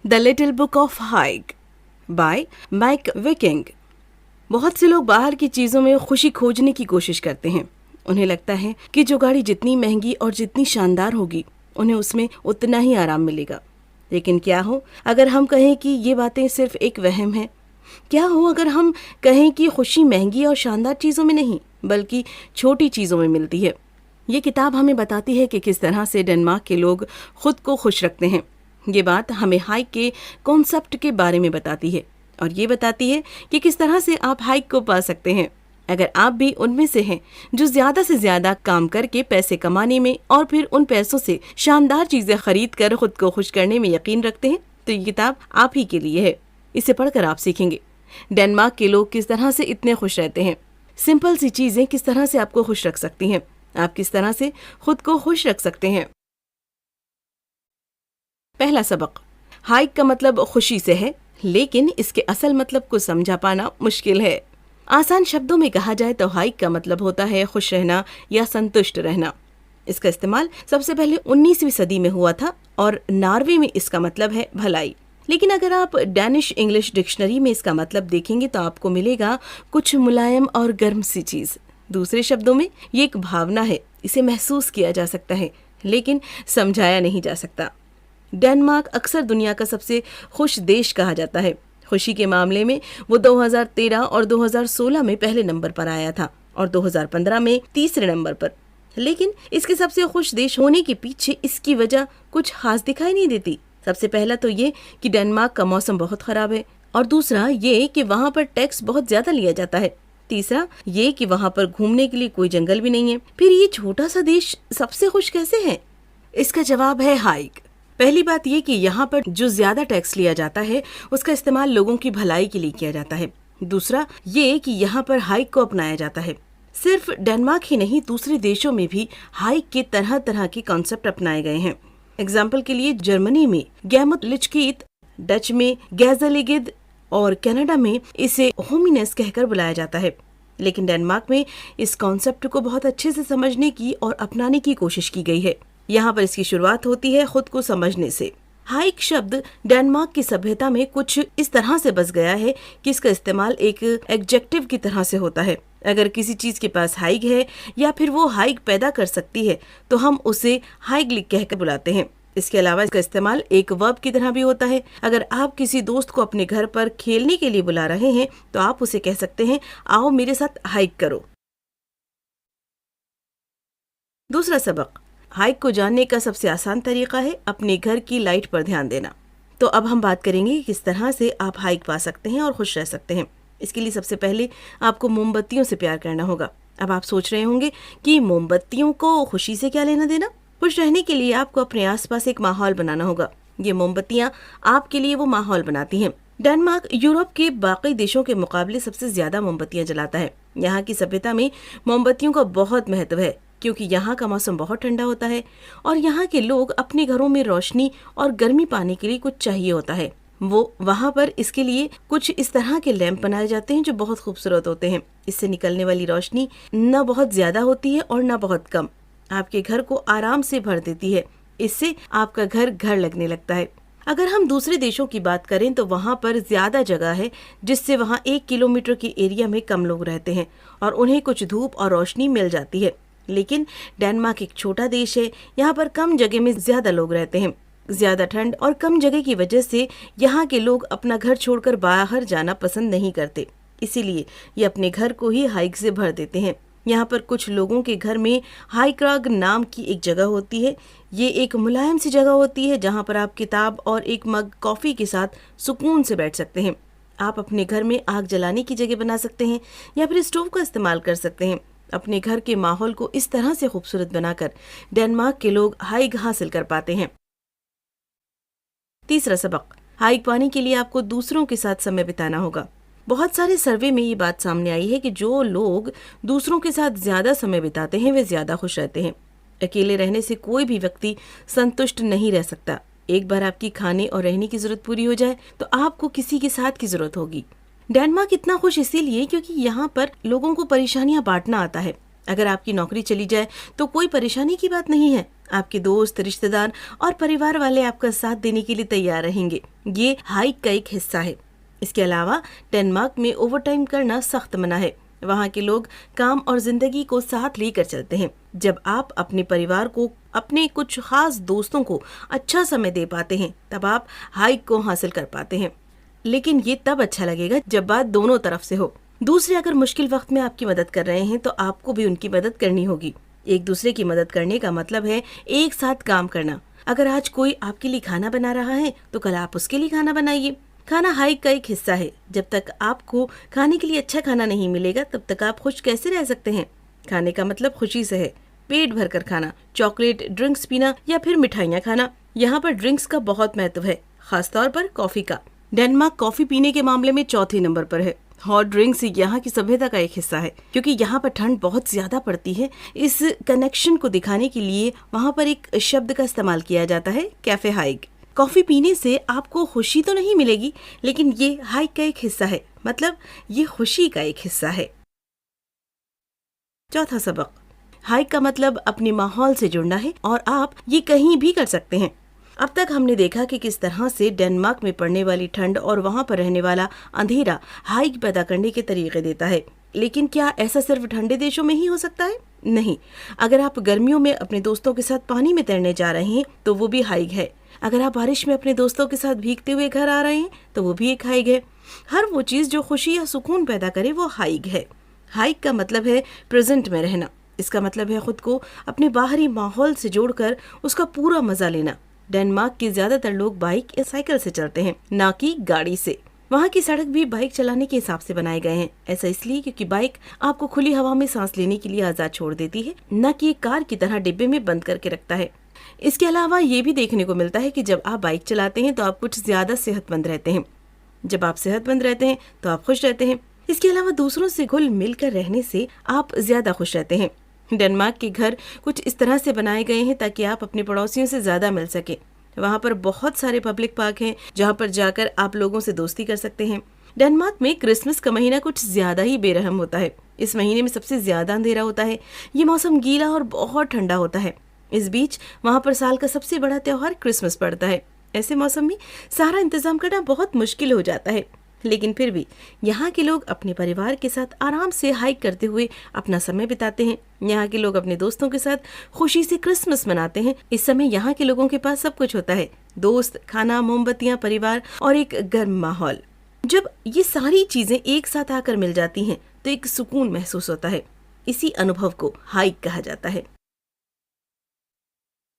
The little book of hike bye mic Viking. बहुत से लोग बाहर की चीजों में खुशी खोजने की कोशिश करते हैं। उन्हें लगता है कि जो गाड़ी जितनी महंगी और जितनी शानदार होगी उन्हें उसमें उतना ही आराम मिलेगा। लेकिन क्या हो अगर हम कहें कि ये बातें सिर्फ एक वहम है? क्या हो अगर हम कहें कि खुशी महंगी और शानदार चीजों में नहीं बल्कि छोटी चीजों में मिलती है? ये किताब हमें बताती है कि किस तरह से डेनमार्क के लोग खुद को खुश रखते हैं। ये बात हमें हाइक के कॉन्सेप्ट के बारे में बताती है और ये बताती है कि किस तरह से आप हाइक को पा सकते हैं। अगर आप भी उनमें से हैं जो ज्यादा से ज्यादा काम करके पैसे कमाने में और फिर उन पैसों से शानदार चीजें खरीद कर खुद को खुश करने में यकीन रखते हैं, तो ये किताब आप ही के लिए है। इसे पढ़कर आप सीखेंगे डेनमार्क के लोग किस तरह से इतने खुश रहते हैं। सिंपल सी चीजें किस तरह से आपको खुश रख सकती हैं। आप किस तरह से खुद को खुश रख सकते हैं। पहला सबक, हाइक का मतलब खुशी से है, लेकिन इसके असल मतलब को समझा पाना मुश्किल है। आसान शब्दों में कहा जाए तो हाइक का मतलब होता है खुश रहना या संतुष्ट रहना। इसका इस्तेमाल सबसे पहले 19वीं सदी में हुआ था और नॉर्वे में इसका मतलब है भलाई। लेकिन अगर आप डैनिश इंग्लिश डिक्शनरी में इसका मतलब देखेंगे तो आपको मिलेगा कुछ मुलायम और गर्म सी चीज। दूसरे शब्दों में ये एक भावना है, इसे महसूस किया जा सकता है लेकिन समझाया नहीं जा सकता। डेनमार्क अक्सर दुनिया का सबसे खुश देश कहा जाता है। खुशी के मामले में वो 2013 और 2016 में पहले नंबर पर आया था और 2015 में तीसरे नंबर पर। लेकिन इसके सबसे खुश देश होने के पीछे इसकी वजह कुछ खास दिखाई नहीं देती। सबसे पहला तो ये कि डेनमार्क का मौसम बहुत खराब है और दूसरा ये कि वहाँ पर टैक्स बहुत ज्यादा लिया जाता है। तीसरा ये कि वहाँ पर घूमने के लिए कोई जंगल भी नहीं है। फिर ये छोटा सा देश सबसे खुश कैसे है? इसका जवाब है हाइक। पहली बात ये कि यहाँ पर जो ज्यादा टैक्स लिया जाता है उसका इस्तेमाल लोगों की भलाई के लिए किया जाता है। दूसरा ये कि यहाँ पर हाइक को अपनाया जाता है। सिर्फ डेनमार्क ही नहीं, दूसरे देशों में भी हाइक के तरह तरह के कॉन्सेप्ट अपनाए गए हैं। एग्जाम्पल के लिए जर्मनी में गैमुतलिचकीत, डच में गैजलिगिद और कनाडा में इसे होमिनेस कहकर बुलाया जाता है। लेकिन डेनमार्क में इस कॉन्सेप्ट को बहुत अच्छे से समझने की और अपनाने की कोशिश की गई है। यहाँ पर इसकी शुरुआत होती है खुद को समझने से। हाइक शब्द डेनमार्क की सभ्यता में कुछ इस तरह से बस गया है कि इसका इस्तेमाल एक एडजेक्टिव की तरह से होता है। अगर किसी चीज के पास हाइक है या फिर वो हाइक पैदा कर सकती है तो हम उसे हाइगलिक कहकर बुलाते हैं। इसके अलावा इसका इस्तेमाल एक वर्ब की तरह भी होता है। अगर आप किसी दोस्त को अपने घर पर खेलने के लिए बुला रहे हैं तो आप उसे कह सकते हैं, आओ मेरे साथ हाइक करो। दूसरा सबक, हाइक को जानने का सबसे आसान तरीका है अपने घर की लाइट पर ध्यान देना। तो अब हम बात करेंगे किस तरह से आप हाइक पा सकते हैं और खुश रह सकते हैं। इसके लिए सबसे पहले आपको मोमबत्तियों से प्यार करना होगा। अब आप सोच रहे होंगे कि मोमबत्तियों को खुशी से क्या लेना देना। खुश रहने के लिए आपको अपने आसपास एक माहौल बनाना होगा। ये मोमबत्तियां आपके लिए वो माहौल बनाती हैं। डेनमार्क यूरोप के बाकी देशों के मुकाबले सबसे ज्यादा मोमबत्तियां जलाता है। यहाँ की सभ्यता में मोमबत्तियों का बहुत महत्व है क्योंकि यहाँ का मौसम बहुत ठंडा होता है और यहाँ के लोग अपने घरों में रोशनी और गर्मी पाने के लिए कुछ चाहिए होता है। वो वहाँ पर इसके लिए कुछ इस तरह के लैंप बनाए जाते हैं जो बहुत खूबसूरत होते हैं। इससे निकलने वाली रोशनी न बहुत ज्यादा होती है और न बहुत कम, आपके घर को आराम से भर देती है। इससे आपका घर घर लगने लगता है। अगर हम दूसरे देशों की बात करें तो वहाँ पर ज्यादा जगह है जिससे वहाँ 1 किलोमीटर के एरिया में कम लोग रहते हैं और उन्हें कुछ धूप और रोशनी मिल जाती है। लेकिन डेनमार्क एक छोटा देश है, यहाँ पर कम जगह में ज्यादा लोग रहते हैं। ज्यादा ठंड और कम जगह की वजह से यहाँ के लोग अपना घर छोड़कर बाहर जाना पसंद नहीं करते, इसीलिए ये अपने घर को ही हाइक से भर देते हैं। यहाँ पर कुछ लोगों के घर में हाइक्राग नाम की एक जगह होती है। ये एक मुलायम सी जगह होती है जहाँ पर आप किताब और एक मग कॉफी के साथ सुकून से बैठ सकते हैं। आप अपने घर में आग जलाने की जगह बना सकते हैं या फिर स्टोव का इस्तेमाल कर सकते हैं। अपने घर के माहौल को इस तरह से खूबसूरत बनाकर डेनमार्क के लोग हाइक हासिल कर पाते हैं। तीसरा सबक, हाइक पाने के लिए आपको दूसरों के साथ समय बिताना होगा। बहुत सारे सर्वे में ये बात सामने आई है कि जो लोग दूसरों के साथ ज्यादा समय बिताते हैं वे ज्यादा खुश रहते हैं। अकेले रहने से कोई भी व्यक्ति संतुष्ट नहीं रह सकता। एक बार आपकी खाने और रहने की जरूरत पूरी हो जाए तो आपको किसी के साथ की जरूरत होगी। डेनमार्क इतना खुश इसीलिए क्योंकि यहाँ पर लोगों को परेशानियां बांटना आता है। अगर आपकी नौकरी चली जाए तो कोई परेशानी की बात नहीं है। आपके दोस्त, रिश्तेदार और परिवार वाले आपका साथ देने के लिए तैयार रहेंगे। ये हाइक का एक हिस्सा है। इसके अलावा डेनमार्क में ओवरटाइम करना सख्त मना है। वहाँ के लोग काम और जिंदगी को साथ लेकर चलते हैं। जब आप अपने परिवार को, अपने कुछ खास दोस्तों को अच्छा समय दे पाते हैं, तब आप हाइक को हासिल कर पाते हैं। लेकिन ये तब अच्छा लगेगा जब बात दोनों तरफ से हो। दूसरे अगर मुश्किल वक्त में आपकी मदद कर रहे हैं तो आपको भी उनकी मदद करनी होगी। एक दूसरे की मदद करने का मतलब है एक साथ काम करना। अगर आज कोई आपके लिए खाना बना रहा है तो कल आप उसके लिए खाना बनाइए। खाना हाइक का एक हिस्सा है। जब तक आपको खाने के लिए अच्छा खाना नहीं मिलेगा तब तक आप खुश कैसे रह सकते हैं। खाने का मतलब खुशी से है, पेट भरकर खाना, चॉकलेट, ड्रिंक्स पीना या फिर मिठाइयाँ खाना। यहाँ पर ड्रिंक्स का बहुत महत्व है, खासतौर पर कॉफी का। डेनमार्क कॉफी पीने के मामले में चौथे नंबर पर है। हॉट ड्रिंक्स यहाँ की सभ्यता का एक हिस्सा है, क्योंकि यहाँ पर ठंड बहुत ज्यादा पड़ती है। इस कनेक्शन को दिखाने के लिए वहाँ पर एक शब्द का इस्तेमाल किया जाता है, कैफे हाइक। कॉफी पीने से आपको खुशी तो नहीं मिलेगी, लेकिन ये हाइक का एक हिस्सा है, मतलब ये खुशी का एक हिस्सा है। चौथा सबक, हाइक का मतलब अपने माहौल से जुड़ना है और आप ये कहीं भी कर सकते हैं। अब तक हमने देखा कि किस तरह से डेनमार्क में पड़ने वाली ठंड और वहाँ पर रहने वाला अंधेरा हाइक पैदा करने के तरीके देता है। लेकिन क्या ऐसा सिर्फ ठंडे देशों में ही हो सकता है? नहीं। अगर आप गर्मियों में अपने दोस्तों के साथ पानी में तैरने जा रहे हैं तो वो भी हाइक है। अगर आप बारिश में अपने दोस्तों के साथ भीगते हुए घर आ रहे हैं तो वो भी एक हाइक है। हर वो चीज जो खुशी या सुकून पैदा करे वो हाइक है। हाइक का मतलब है प्रेजेंट में रहना। इसका मतलब है खुद को अपने बाहरी माहौल से जोड़कर उसका पूरा मजा लेना। डेनमार्क के ज्यादातर लोग बाइक या साइकिल से चलते हैं, ना कि गाड़ी से। वहाँ की सड़क भी बाइक चलाने के हिसाब से बनाए गए हैं। ऐसा इसलिए क्योंकि बाइक आपको खुली हवा में सांस लेने के लिए आजाद छोड़ देती है, न कि एक कार की तरह डिब्बे में बंद करके रखता है। इसके अलावा ये भी देखने को मिलता है कि जब आप बाइक चलाते हैं तो आप कुछ ज्यादा सेहतमंद रहते हैं। जब आप सेहतमंद रहते हैं तो आप खुश रहते हैं। इसके अलावा दूसरों से घुल मिलकर रहने से आप ज्यादा खुश रहते हैं। डेनमार्क के घर कुछ इस तरह से बनाए गए हैं ताकि आप अपने पड़ोसियों से ज्यादा मिल सके। वहाँ पर बहुत सारे पब्लिक पार्क हैं जहाँ पर जाकर आप लोगों से दोस्ती कर सकते हैं। डेनमार्क में क्रिसमस का महीना कुछ ज्यादा ही बेरहम होता है। इस महीने में सबसे ज्यादा अंधेरा होता है। ये मौसम गीला और बहुत ठंडा होता है। इस बीच वहाँ पर साल का सबसे बड़ा त्योहार क्रिसमस पड़ता है। ऐसे मौसम में सारा इंतजाम करना बहुत मुश्किल हो जाता है, लेकिन फिर भी यहाँ के लोग अपने परिवार के साथ आराम से हाइक करते हुए अपना समय बिताते हैं। यहाँ के लोग अपने दोस्तों के साथ खुशी से क्रिसमस मनाते हैं। इस समय यहाँ के लोगों के पास सब कुछ होता है, दोस्त, खाना, मोमबत्तियाँ, परिवार और एक गर्म माहौल। जब ये सारी चीजें एक साथ आकर मिल जाती हैं तो एक सुकून महसूस होता है। इसी अनुभव को हाइक कहा जाता है।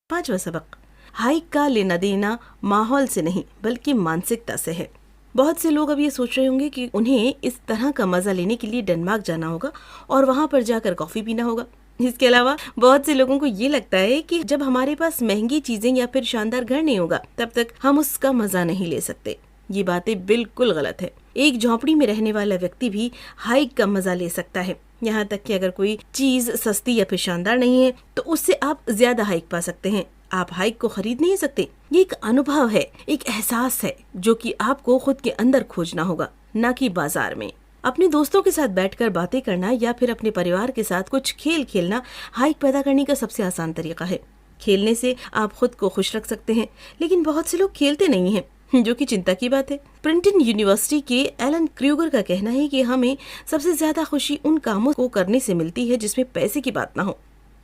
पांचवा सबक, हाइक का लेना देना माहौल से नहीं बल्कि मानसिकता से है। बहुत से लोग अब ये सोच रहे होंगे कि उन्हें इस तरह का मजा लेने के लिए डेनमार्क जाना होगा और वहां पर जाकर कॉफी पीना होगा। इसके अलावा बहुत से लोगों को ये लगता है कि जब हमारे पास महंगी चीजें या फिर शानदार घर नहीं होगा तब तक हम उसका मजा नहीं ले सकते। ये बातें बिल्कुल गलत है। एक झोंपड़ी में रहने वाला व्यक्ति भी हाइक का मजा ले सकता है। यहाँ तक कि अगर कोई चीज सस्ती या फिर शानदार नहीं है तो उससे आप ज्यादा हाइक पा सकते हैं। आप हाइक को खरीद नहीं सकते। ये एक अनुभव है, एक एहसास है जो कि आपको खुद के अंदर खोजना होगा, ना कि बाजार में। अपने दोस्तों के साथ बैठकर बातें करना या फिर अपने परिवार के साथ कुछ खेल खेलना हाइक पैदा करने का सबसे आसान तरीका है। खेलने से आप खुद को खुश रख सकते हैं, लेकिन बहुत से लोग खेलते नहीं हैं, जो कि चिंता की बात है। प्रिंटन यूनिवर्सिटी के एलन क्रूगर का कहना है कि हमें सबसे ज्यादा खुशी उन कामों को करने से मिलती है जिसमें पैसे की बात ना हो।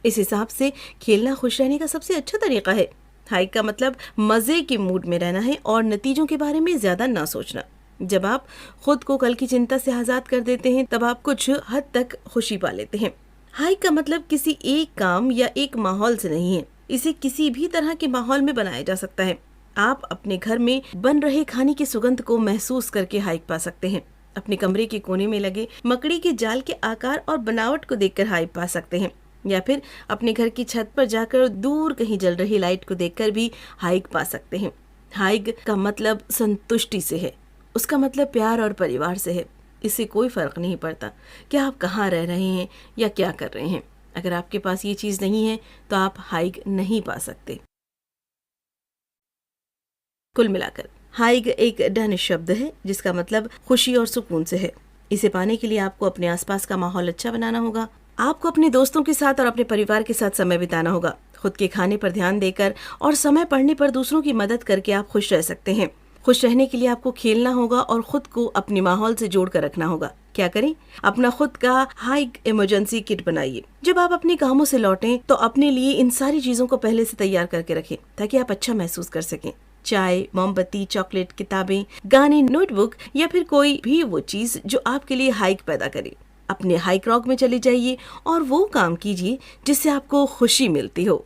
इस हिसाब से खेलना खुश रहने का सबसे अच्छा तरीका है। हाइक का मतलब मजे के मूड में रहना है और नतीजों के बारे में ज्यादा ना सोचना। जब आप खुद को कल की चिंता से आजाद कर देते हैं तब आप कुछ हद तक खुशी पा लेते हैं। हाइक का मतलब किसी एक काम या एक माहौल से नहीं है। इसे किसी भी तरह के माहौल में बनाया जा सकता है। आप अपने घर में बन रहे खाने की सुगंध को महसूस करके हाइक पा सकते हैं। अपने कमरे के कोने में लगे मकड़ी के जाल के आकार और बनावट को देखकर हाइक पा सकते हैं, या फिर अपने घर की छत पर जाकर दूर कहीं जल रही लाइट को देखकर भी हाइक पा सकते हैं। हाइक का मतलब संतुष्टि से है। उसका मतलब प्यार और परिवार से है। इससे कोई फर्क नहीं पड़ता कि आप कहाँ रह रहे हैं या क्या कर रहे हैं। अगर आपके पास ये चीज नहीं है तो आप हाइक नहीं पा सकते। कुल मिलाकर हाइक एक डेनिश शब्द है जिसका मतलब खुशी और सुकून से है। इसे पाने के लिए आपको अपने आसपास का माहौल अच्छा बनाना होगा। आपको अपने दोस्तों के साथ और अपने परिवार के साथ समय बिताना होगा। खुद के खाने पर ध्यान देकर और समय पड़ने पर दूसरों की मदद करके आप खुश रह सकते हैं। खुश रहने के लिए आपको खेलना होगा और खुद को अपने माहौल से जोड़ कर रखना होगा। क्या करें? अपना खुद का हाइक इमरजेंसी किट बनाइए। जब आप अपने कामों से लौटें तो अपने लिए इन सारी चीजों को पहले से तैयार करके रखें ताकि आप अच्छा महसूस कर सकें। चाय, मोमबत्ती, चॉकलेट, किताबें, गाने, नोटबुक या फिर कोई भी वो चीज जो आपके लिए हाइक पैदा करे। अपने हाइक रॉक में चले जाइए और वो काम कीजिए जिससे आपको खुशी मिलती हो।